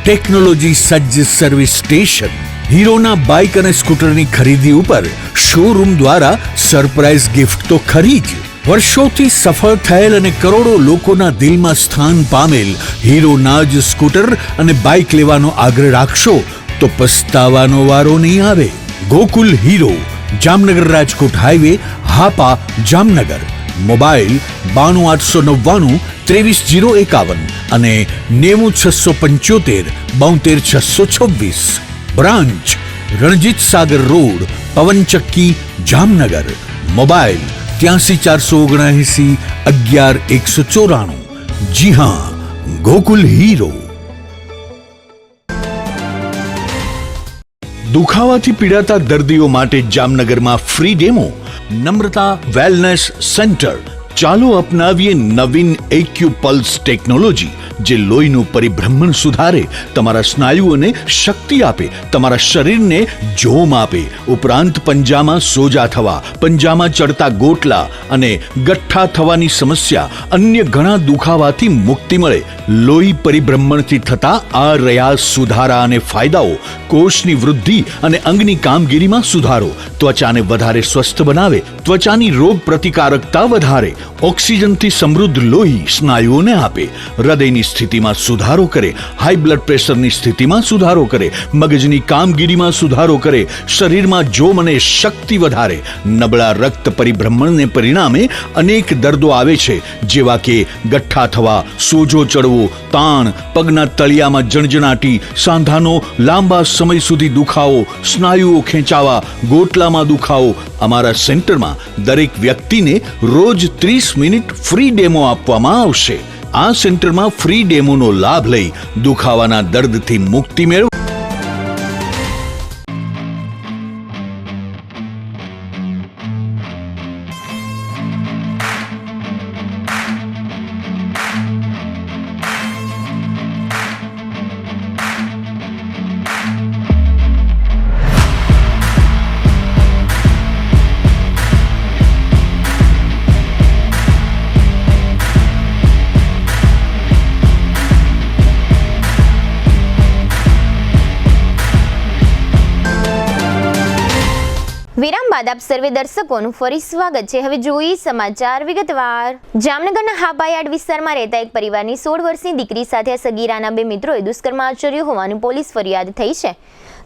ટેકનોલોજી સજ્જ સર્વિસ સ્ટેશન. હીરોના બાઇક અને સ્કૂટરની ખરીદી ઉપર શોરૂમ દ્વારા સરપ્રાઇઝ ગિફ્ટ તો ખરી જ. વર્ષોથી સફળ થયેલ અને કરોડો લોકોના દિલમાં સ્થાન પામેલ હીરોના જ સ્કૂટર અને બાઇક લેવાનો આગ્રહ રાખશો તો પસ્તાવાનો વારો નહીં આવે. Gokul Hero, Jamnagar Rajkot highway, Hapa, Jamnagar. Mobile 92 899 23 051 અને 90 675 72 626. Branch Ranjit Sagar road, પવનચક્કી, Jamnagar. Mobile 83 479 11 194. જી હા, ગોકુલ હીરો. દુખાવાથી પીડાતા દર્દીઓ માટે જામનગરમાં ફ્રી ડેમો. નમ્રતા વેલનેસ સેન્ટર. ચાલો અપનાવીએ નવીન એક્યુપલ્સ ટેકનોલોજી, જે લોહીનું પરિભ્રમણ સુધારે, તમારા સ્નાયુઓને શક્તિ આપે, તમારા શરીરને જોમ આપે. ઉપરાંત પંજામાં સોજા થવા, પંજામાં ચડતા ગોટલા અને ગઠ્ઠા થવાની સમસ્યા, અન્ય ઘણા દુખાવાથી મુક્તિ મળે. લોહી પરિભ્રમણથી થતા આ રહ્યા સુધારા અને ફાયદાઓ. કોષની વૃદ્ધિ અને અંગની કામગીરીમાં સુધારો, ત્વચાને વધારે સ્વસ્થ બનાવે, ત્વચાની રોગ પ્રતિકારકતા વધારે, ઓક્સિજનથી સમૃદ્ધ લોહી સ્નાયુઓને આપે, હૃદયની સ્થિતિમાં સુધારો કરે, હાઈ બ્લડ પ્રેશરની સ્થિતિમાં સુધારો કરે, મગજની કામગીરીમાં સુધારો કરે, શરીરમાં જોમ અને શક્તિ વધારે. નબળા રક્ત પરિભ્રમણને પરિણામે અનેક દર્દો આવે છે, જેવા કે ગઠ્ઠા થવા, સોજો ચડવો, તાણ, પગના તળિયામાં જણજણાટી, સાંધાનો લાંબા સમય સુધી દુખાવો, સ્નાયુઓ ખેંચાવા, ગોટલામાં દુખાવો. અમારા સેન્ટરમાં દરેક વ્યક્તિને રોજ 30 મિનિટ ફ્રી ડેમો આપવામાં આવશે. આ સેન્ટરમાં ફ્રી ડેમોનો લાભ લઈ દુખાવાના દર્દથી મુક્તિ મેળવો. વિરામ બાદ આપ સર્વે દર્શકોનું ફરી સ્વાગત છે. હવે જોઈએ સમાચાર વિગતવાર. જામનગરના હાપાયાર્ડ વિસ્તારમાં રહેતા એક પરિવારની 16 વર્ષની દીકરી સાથે સગીરાના 2 મિત્રોએ દુષ્કર્મ આચર્યું હોવાનું પોલીસ ફરિયાદ થઈ છે.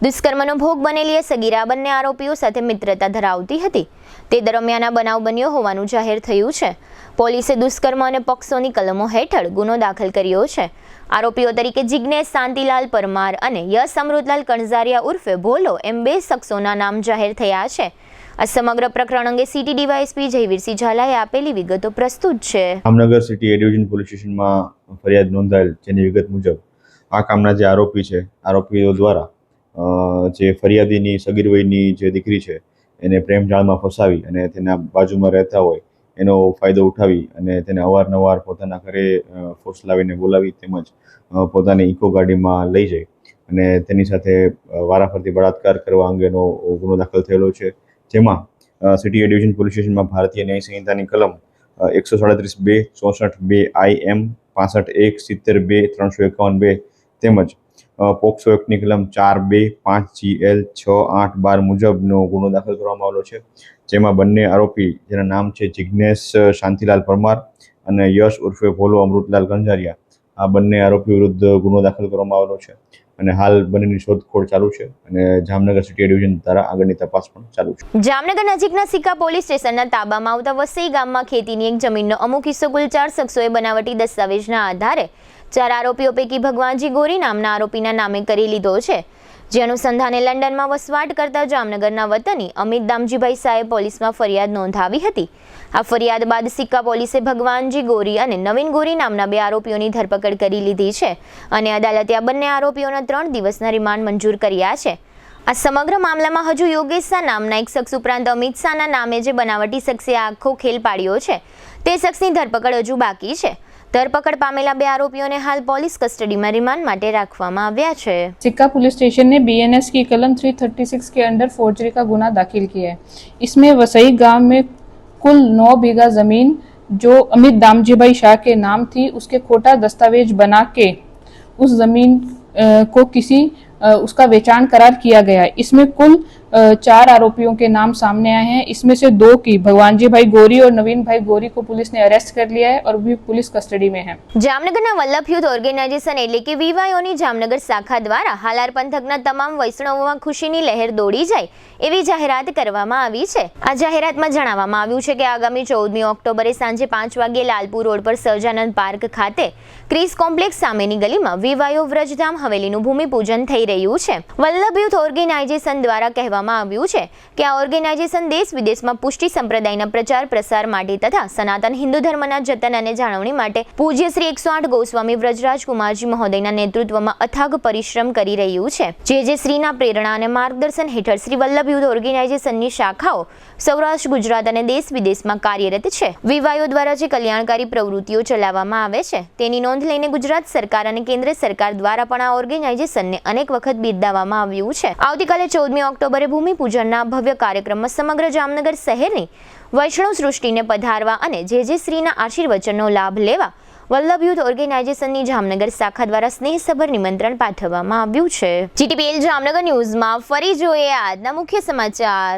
દુષ્કર્મનો ભોગ બનેલી સગીરા બંને આરોપીઓ સાથે મિત્રતા ધરાવતી હતી. તે દરમિયાન આ બનાવ બન્યો હોવાનું જાહેર થયું છે. પોલીસે દુષ્કર્મ અને પોક્સોની કલમો હેઠળ ગુનો દાખલ કર્યો છે. આરોપીઓ તરીકે જિગ્નેશ શાંતિલાલ પરમાર અને યશ અમૃતલાલ કણઝારિયા ઉર્ફે ભોલો એમ 2 શખ્સોના નામ જાહેર થયા છે. આ સમગ્ર પ્રકરણ અંગે સિટી ડીવાયએસપી જયવીરસિંહ ઝાલાએ આપેલી વિગતો પ્રસ્તુત છે. જામનગર સિટી એ ડિવિઝન પોલીસ સ્ટેશનમાં ફરિયાદ નોંધાયેલ, જેની વિગત મુજબ આ કામના જે આરોપી છે, આરોપીઓ દ્વારા જે ફરિયાદીની સગીર વયની જે દીકરી છે એને પ્રેમ જાળમાં ફસાવી અને તેના બાજુમાં રહેતા હોય એનો ફાયદો ઉઠાવી અને તેને અવારનવાર પોતાના ઘરે ફોર્સ લાવીને બોલાવી, તેમજ પોતાની ઇકો ગાડીમાં લઈ જઈ અને તેની સાથે વારાફરતી બળાત્કાર કરવા અંગેનો ગુનો દાખલ થયેલો છે. જેમાં સિટી એ ડિવિઝન પોલીસ સ્ટેશનમાં ભારતીય ન્યાય સંહિતાની કલમ 137(2), 64(2) IM, 65(1), 70(2), 351(2) તેમજ પોક્સો એક્ટની કલમ 4(2), 5 GL, 6, 8, 12 મુજબનો ગુનો દાખલ કરવામાં આવેલો છે. જેમાં બંને આરોપી, જેના નામ છે જિગ્નેશ શાંતિલાલ પરમાર અને યશ ઉર્ફે ભોલો અમૃતલાલ કંજારિયા, આ બંને આરોપી વિરુદ્ધ ગુનો દાખલ કરવામાં આવેલો છે અને હાલ બંનેની શોધખોળ ચાલુ છે અને જામનગર સિટી ડિવિઝન દ્વારા આગળની તપાસ પણ ચાલુ છે. જામનગર નજીકના સિક્કા પોલીસ સ્ટેશનના તાબામાં આવતા વસઈ ગામમાં ખેતીની એક જમીનનો અમુક હિસ્સો કુલ 4 શખ્સોએ બનાવટી દસ્તાવેજના આધારે 4 આરોપીઓ પૈકી ભગવાનજી ગોરી નામના આરોપીના નામે કરી લીધો છે. જે અનુસંધાને લંડનમાં વસવાટ કરતા જામનગરના વતની અમિત દામજીભાઈ શાહે પોલીસમાં ફરિયાદ નોંધાવી હતી. આ ફરિયાદ બાદ સિક્કા પોલીસે ભગવાનજી ગોરી અને નવીન ગોરી નામના 2 આરોપીઓની ધરપકડ કરી લીધી છે અને અદાલતે આ બંને આરોપીઓના 3 દિવસના રિમાન્ડ મંજૂર કર્યા છે. આ સમગ્ર મામલામાં હજુ યોગેશ શાહ નામના એક શખ્સ ઉપરાંત અમિત શાહના નામે જે બનાવટી શખ્સે આખો ખેલ પાડ્યો છે તે શખ્સની ધરપકડ હજુ બાકી છે. धरपकड़ पामेला 2 आरोपियों ने हाल पुलिस कस्टडी में रिमांड माटे रखवामां आव्या छे। सिक्का पुलिस स्टेशन ने BNS की कलम 336 के अंडर फोर्जरी का गुना दाखिल किया है। इसमें वसई गांव में कुल 9 बीघा जमीन जो अमित दामजी भाई शाह के नाम थी, उसके खोटा दस्तावेज बना के उस जमीन को उसका वेचान करार किया गया है। इसमें कुल 4 आरोपियों के नाम सामने आए हैं। इसमें से 2 की भगवानजी भाई गोरी और नवीन भाई गोरी को पुलिस ने अरेस्ट कर लिया है और भी पुलिस कस्टडी में है। જામનગરના વલ્લભ યુથ ઓર્ગેનાઇઝેશન એટલે કે વીવાયોની જામનગર શાખા દ્વારા હાલાર પંથકના તમામ વૈષ્ણવોમાં ખુશીની લહેર દોડી જાય એવી જાહેરાત કરવામાં આવી છે। આ જાહેરાતમાં જણાવવામાં આવ્યું છે કે આગામી 14મી ઓક્ટોબરે સાંજે 5 વાગ્યે લાલપુર રોડ પર સહજાનંદ પાર્ક ખાતે ક્રિસ કોમ્પ્લેક્સ સામેની ગલીમાં વીવાયો વ્રજધામ હવેલીનું ભૂમિપૂજન થઈ રહ્યું છે। વલ્લભ યુથ ઓર્ગેનાઇઝેશન દ્વારા કહેવામાં આવ્યું છે કે આ ઓર્ગેનાઇઝેશન દેશ વિદેશમાં પુષ્ટિ સંપ્રદાયના પ્રચાર પ્રસાર માટે તથા સનાતન હિન્દુ ધર્મના જતન અને જાળવણી માટે પૂજ્ય શ્રી 108 ગોસ્વામી વ્રજરાજ કુમારજી મહોદયના નેતૃત્વમાં અથાગ પરિશ્રમ કરી રહ્યું છે। જે શ્રીના પ્રેરણા અને માર્ગદર્શન હેઠળ શ્રી વલ્લભ યુથ ઓર્ગેનાઇઝેશનની શાખાઓ સૌરાષ્ટ્ર ગુજરાત અને દેશ વિદેશમાં કાર્યરત છે। વીવાયો દ્વારા જે કલ્યાણકારી પ્રવૃત્તિઓ ચલાવવામાં આવે છે તેની નોંધ લઈને ગુજરાત સરકાર અને કેન્દ્ર સરકાર દ્વારા પણ આ ઓર્ગેનાઇઝેશનને અનેક વખત બિરદાવવામાં આવ્યું છે। આવતીકાલે 14મી ઓક્ટોબરે ભૂમિપૂજનના ભવ્ય કાર્યક્રમમાં સમગ્ર જામનગર શહેરની વૈષ્ણવ સૃષ્ટિને પધારવા અને જે શ્રીના આશીર્વચનનો લાભ લેવા વલ્લભ યુથ ઓર્ગેનાઇઝેશનની જામનગર શાખા દ્વારા સ્નેહસભર નિમંત્રણ પાઠવવામાં આવ્યું છે। જીટીપીએલ જામનગર ન્યૂઝમાં ફરી જોઈએ આજના મુખ્ય સમાચાર।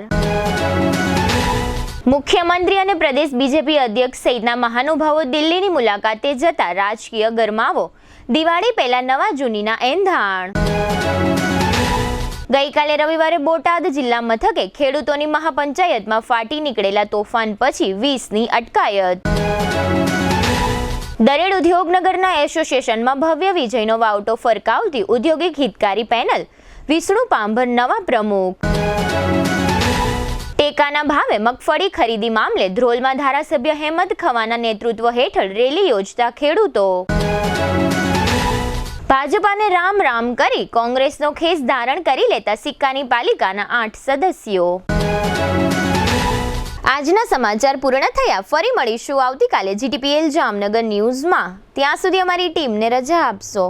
મુખ્યમંત્રી અને પ્રદેશ બીજેપી અધ્યક્ષ સહિતના મહાનુભાવો દિલ્હીની મુલાકાતે જતા રાજકીય ગરમાવો, દિવાળી પહેલા નવા જૂનીના એંધાણ। ગઈકાલે રવિવારે બોટાદ જિલ્લા મથકે ખેડૂતોની મહાપંચાયતમાં ફાટી નીકળેલા તોફાન પછી 20ની અટકાયત। દરેડ ઉદ્યોગનગરના એસોસિએશનમાં ભવ્ય વિજયનો વાવટો ફરકાવતી ઉદ્યોગિક હિતકારી પેનલ, વિષ્ણુ પાંભર નવા પ્રમુખ। ટેકાના ભાવે મગફળી ખરીદી મામલે ધ્રોલમાં ધારાસભ્ય હેમંત ખવાના નેતૃત્વ હેઠળ રેલી યોજતા ખેડૂતો। ભાજપાને રામ રામ કરી કોંગ્રેસનો ખેસ ધારણ કરી લેતા સિક્કાની પાલિકાના 8 સદસ્યો। આજના સમાચાર પૂર્ણ થયા। ફરી મળીશું આવતીકાલે જીટીપીએલ જામનગર ન્યૂઝમાં। ત્યાં સુધી અમારી ટીમને રજા આપશો।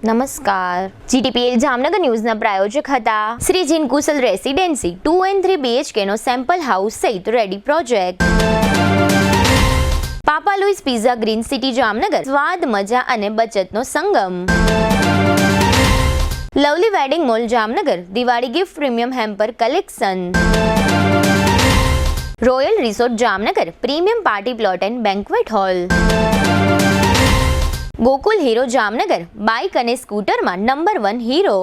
નમસ્કાર। જીટીપીએલ જામનગર ન્યૂઝના પ્રાયોજક હતા Shri Jin Kushal Residency 2 and 3 BHK નો સેમ્પલ હાઉસ સહિત ready project. Papa Louis Pizza Green City Jamnagar, સ્વાદ મજા અને બચતનો સંગમ। Lovely wedding Mall Jamnagar, Diwali gift premium hamper collection. Royal Resort Jamnagar, premium party plot and banquet hall. Gokul Hero Jamnagar, bike અને સ્કૂટરમાં number 1 Hero.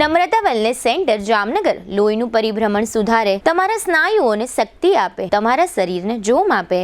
Namrata Wellness Centre Jamnagar, લોહીનું પરિભ્રમણ સુધારે, તમારા સ્નાયુઓને શક્તિ આપે, તમારા શરીરને જોમ આપે।